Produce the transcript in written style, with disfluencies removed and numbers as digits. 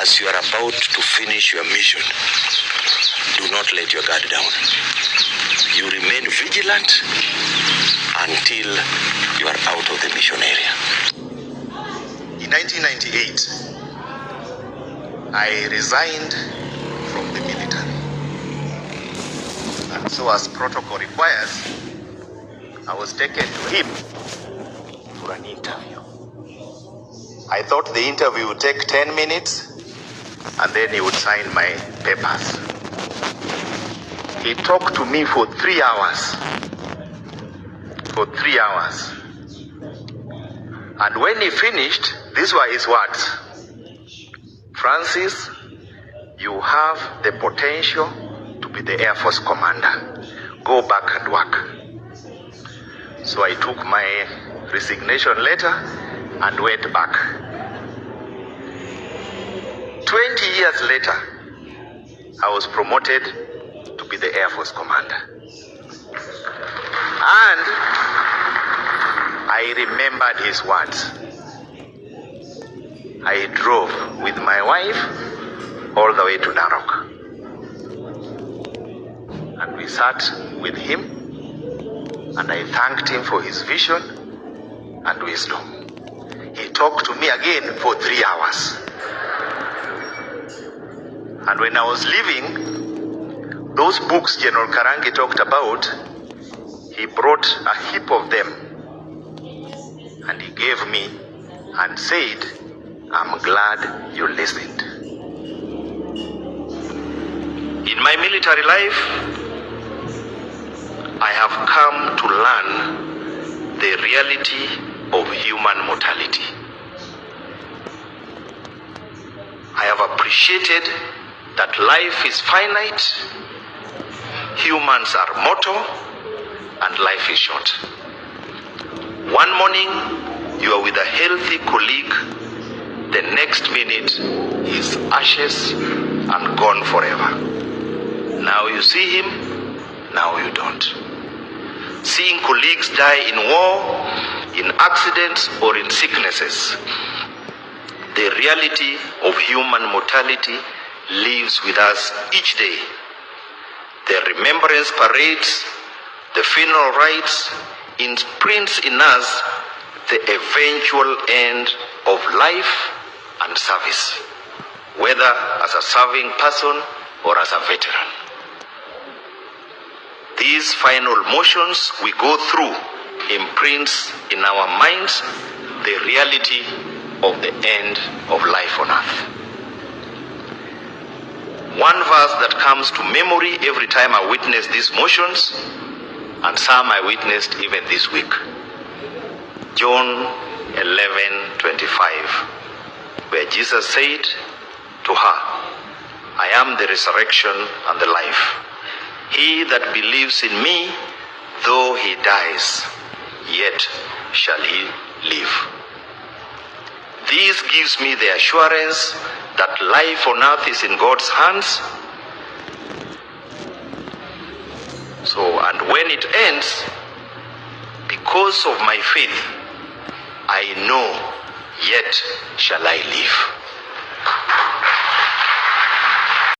as you are about to finish your mission, do not let your guard down. You remain vigilant until you are out of the mission area. In 1998, I resigned from the military. And so, as protocol requires, I was taken to him for an interview. I thought the interview would take 10 minutes and then he would sign my papers. He talked to me for 3 hours. For 3 hours. And when he finished, these were his words. Francis, you have the potential to be the Air Force commander. Go back and work. So I took my resignation letter and went back. 20 years later, I was promoted to be the Air Force commander. And I remembered his words. I drove with my wife all the way to Narok. And we sat with him, and I thanked him for his vision and wisdom. He talked to me again for 3 hours. And when I was leaving, those books General Karangi talked about, he brought a heap of them and he gave me and said, I'm glad you listened. In my military life, I have come to learn the reality of human mortality. I have appreciated that life is finite, humans are mortal, and life is short. One morning, you are with a healthy colleague. The next minute, he's ashes and gone forever. Now you see him, now you don't. Seeing colleagues die in war, in accidents, or in sicknesses, the reality of human mortality lives with us each day. The remembrance parades, the funeral rites, imprints in us the eventual end of life and service, whether as a serving person or as a veteran. These final motions we go through imprints in our minds the reality of the end of life on earth. One verse that comes to memory every time I witness these motions, and some I witnessed even this week. John 11:25, where Jesus said to her, I am the resurrection and the life. He that believes in me, though he dies, yet shall he live. This gives me the assurance that life on earth is in God's hands. So, and when it ends, because of my faith, I know, yet shall I live.